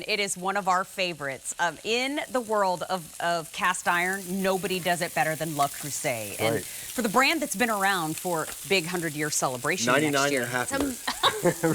again, it is one of our favorites. In the world of cast iron, nobody does it better than Le Creuset. And for the brand that's been around for big 100-year celebration 99 next year. and a half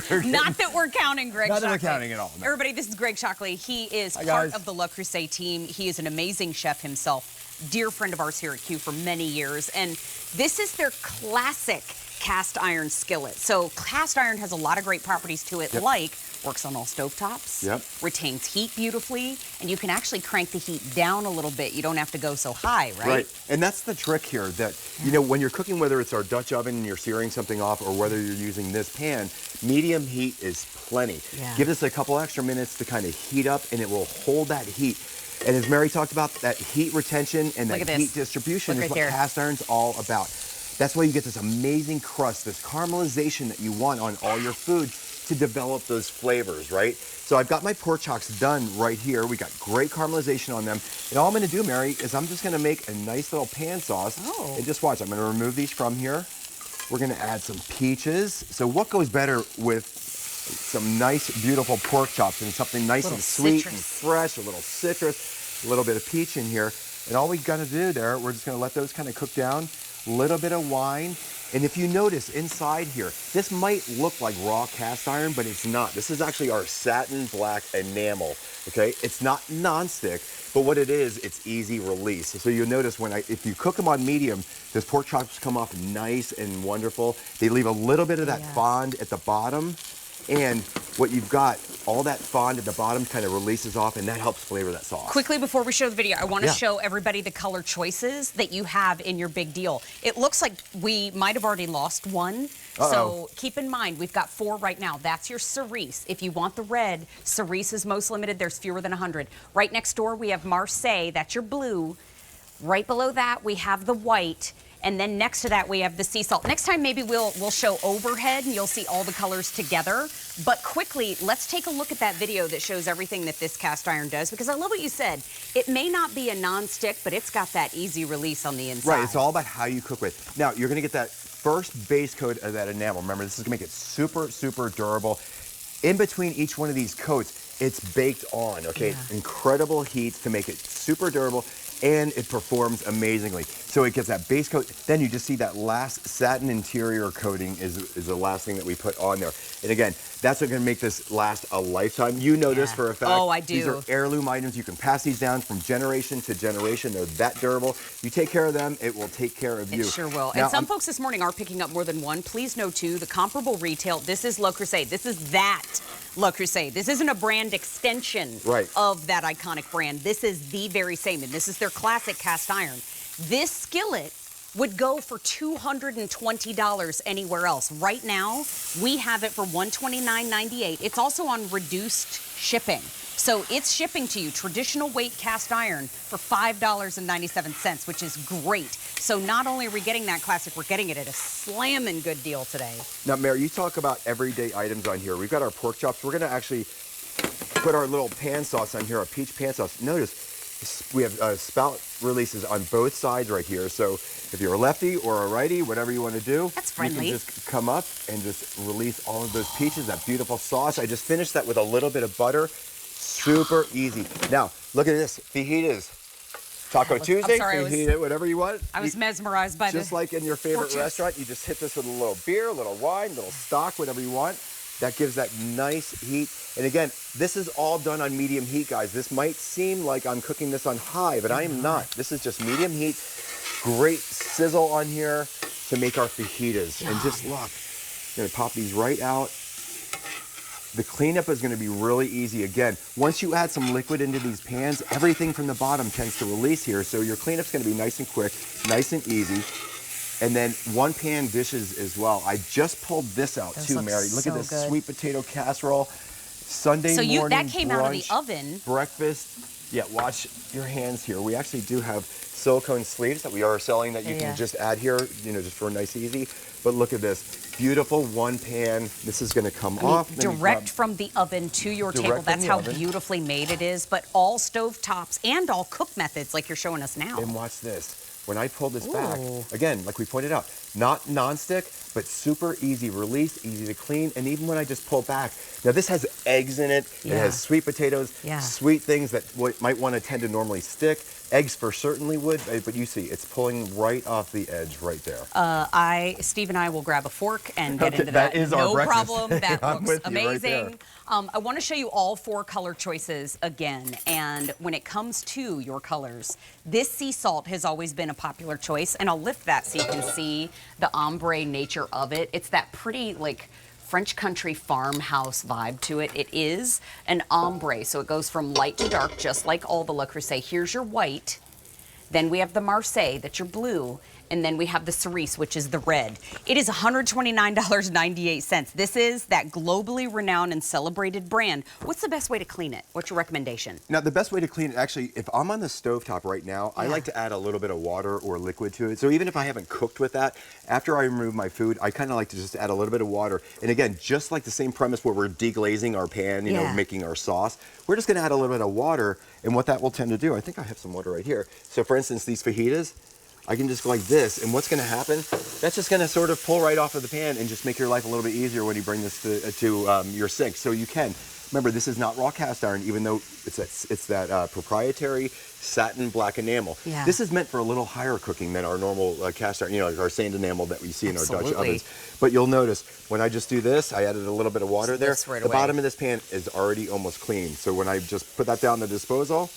years. Not that we're counting Greg Not Shockley. that we're counting at all. No. Everybody, this is Greg Shockley. He is Hi, part guys. of the Le Creuset team. He is an amazing chef himself. Dear friend of ours here at Q for many years. And this is their classic cast iron skillet. So cast iron has a lot of great properties to it, like works on all stovetops, retains heat beautifully, and you can actually crank the heat down a little bit. You don't have to go so high, right? Right, and that's the trick here, that, you know, when you're cooking, whether it's our Dutch oven and you're searing something off, or whether you're using this pan, medium heat is plenty. Give this a couple extra minutes to kind of heat up, and it will hold that heat. And as Mary talked about, that heat retention and that heat distribution is what cast iron's all about. That's why you get this amazing crust, this caramelization that you want on all your food to develop those flavors, right? So I've got my pork chocks done right here. We got great caramelization on them. And all I'm gonna do, Mary, is I'm just gonna make a nice little pan sauce. And just watch, I'm gonna remove these from here. We're gonna add some peaches. So what goes better with some nice, beautiful pork chops and something nice and sweet and fresh, a little citrus, a little bit of peach in here. And all we gotta do there, we're just gonna let those kind of cook down. Little bit of wine. And if you notice inside here, this might look like raw cast iron, but it's not. This is actually our satin black enamel, okay? It's not nonstick, but what it is, it's easy release. So you'll notice if you cook them on medium, those pork chops come off nice and wonderful. They leave a little bit of that fond at the bottom. And what you've got, all that fond at the bottom kind of releases off, and that helps flavor that sauce. Quickly, before we show the video, I want to show everybody the color choices that you have in your big deal. It looks like we might have already lost one. So keep in mind, we've got 4 right now. That's your cerise. If you want the red, cerise is most limited. There's fewer than 100. Right next door, we have Marseille. That's your blue. Right below that, we have the white. And then next to that, we have the sea salt. Next time, maybe we'll show overhead, and you'll see all the colors together. But quickly, let's take a look at that video that shows everything that this cast iron does, because I love what you said. It may not be a non-stick, but it's got that easy release on the inside. Right, it's all about how you cook with. Now, you're gonna get that first base coat of that enamel. Remember, this is gonna make it super, super durable. In between each one of these coats, it's baked on, okay? Incredible heat to make it super durable, and it performs amazingly. So it gets that base coat, then you just see that last satin interior coating is the last thing that we put on there. And again, that's what's gonna make this last a lifetime. You know this for a fact. Oh, I do. These are heirloom items. You can pass these down from generation to generation. They're that durable. You take care of them, it will take care of you. It sure will. Now, and some folks this morning are picking up more than one. Please know, too, the comparable retail, this is Le Creuset. This is that Le Creuset. This isn't a brand extension of that iconic brand. This is the very same, and this is their classic cast iron. This skillet would go for $220 anywhere else. Right now, we have it for $129.98. It's also on reduced shipping. So it's shipping to you traditional weight cast iron for $5.97, which is great. So not only are we getting that classic, we're getting it at a slamming good deal today. Now, Mary, you talk about everyday items on here. We've got our pork chops. We're gonna actually put our little pan sauce on here, our peach pan sauce. Notice, we have spout releases on both sides right here. So if you're a lefty or a righty, whatever you want to do, that's friendly. You can just come up and just release all of those peaches, that beautiful sauce. I just finished that with a little bit of butter. Super easy. Now, look at this. Fajitas. Taco Tuesday, fajita, whatever you want. I was mesmerized by this. Just like in your favorite restaurant, you just hit this with a little beer, a little wine, a little stock, whatever you want. That gives that nice heat. And again, this is all done on medium heat, guys. This might seem like I'm cooking this on high, but I am not. This is just medium heat. Great sizzle on here to make our fajitas. And just look, I'm gonna pop these right out. The cleanup is gonna be really easy. Again, once you add some liquid into these pans, everything from the bottom tends to release here. So your cleanup's gonna be nice and quick, nice and easy. And then one pan dishes as well. I just pulled this out too, Mary. Look at this sweet potato casserole. Sunday morning that came brunch, out of the oven. Breakfast. Yeah, watch your hands here. We actually do have silicone sleeves that we are selling that you can just add here, you know, just for a nice easy. But look at this. Beautiful one pan. This is gonna come off. Direct from the oven to your table. That's how beautifully made it is. But all stove tops and all cook methods like you're showing us now. And watch this. When I pull this back, again, like we pointed out, Not non-stick, but super easy release, easy to clean, and even when I just pull back, now this has eggs in it, it has sweet potatoes, sweet things that might want to tend to normally stick. Eggs for certainly would, but you see, it's pulling right off the edge right there. Steve and I will grab a fork and get into that that. is our breakfast. No problem. That I'm looks with you right there. amazing. I want to show you all 4 color choices again. And when it comes to your colors, this sea salt has always been a popular choice. And I'll lift that so you can see the ombre nature of it. It's that pretty, like, French country farmhouse vibe to it. It is an ombre, so it goes from light to dark, just like all the Le Creuset. Here's your white. Then we have the Marseille, that's your blue. And then we have the cerise, which is the red. It is $129.98. This is that globally renowned and celebrated brand. What's the best way to clean it? What's your recommendation? Now, the best way to clean it, actually, if I'm on the stovetop right now, I like to add a little bit of water or liquid to it. So even if I haven't cooked with that, after I remove my food, I kind of like to just add a little bit of water. And again, just like the same premise where we're deglazing our pan, you know, making our sauce, we're just going to add a little bit of water. And what that will tend to do, I think I have some water right here. So for instance, these fajitas, I can just go like this, and what's going to happen? That's just going to sort of pull right off of the pan and just make your life a little bit easier when you bring this to your sink. So you can. Remember, this is not raw cast iron, even though it's that proprietary satin black enamel. This is meant for a little higher cooking than our normal cast iron, you know, our sand enamel that we see in our Dutch ovens. But you'll notice, when I just do this, I added a little bit of water there. The bottom of this pan is already almost clean. So when I just put that down the disposal,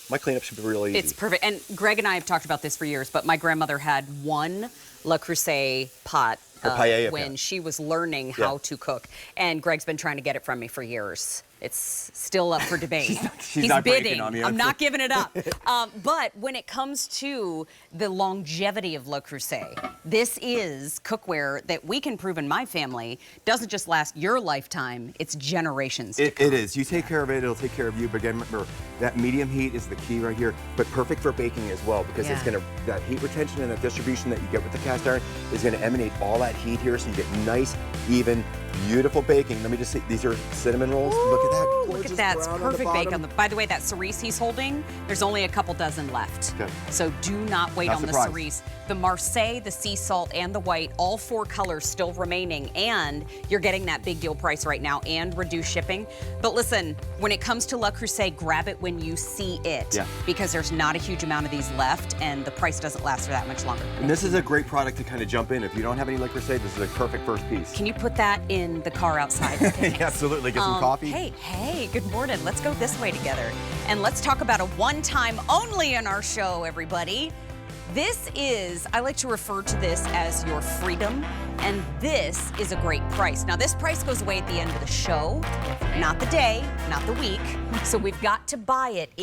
my cleanup should be really easy. It's perfect. And Greg and I have talked about this for years, but my grandmother had one Le Creuset pot when she was learning how to cook. And Greg's been trying to get it from me for years. It's still up for debate. He's not bidding. On me. I'm not giving it up. But when it comes to the longevity of Le Creuset, this is cookware that we can prove in my family doesn't just last your lifetime, it's generations to come. It is. You take care of it, it'll take care of you. But again, remember, that medium heat is the key right here, but perfect for baking as well, because it's going to, that heat retention and that distribution that you get with the cast iron is going to emanate all that heat here, so you get nice, even, beautiful baking. Let me just see, these are cinnamon rolls. Look at that. Look at that. It's perfect bake on the. By the way, that cerise he's holding, there's only a couple dozen left. So do not wait on the cerise. The Marseille, the sea salt, and the white, all 4 colors still remaining, and you're getting that big deal price right now and reduced shipping. But listen, when it comes to Le Creuset, grab it when you see it, because there's not a huge amount of these left, and the price doesn't last for that much longer. And this is a great product to kind of jump in. If you don't have any Le Creuset, this is a perfect first piece. Can you put that in the car outside? Absolutely. Get some coffee. Hey, good morning. Let's go this way together. And let's talk about a one-time only in our show, everybody. This is, I like to refer to this as your freedom, and this is a great price. Now, this price goes away at the end of the show, not the day, not the week, so we've got to buy it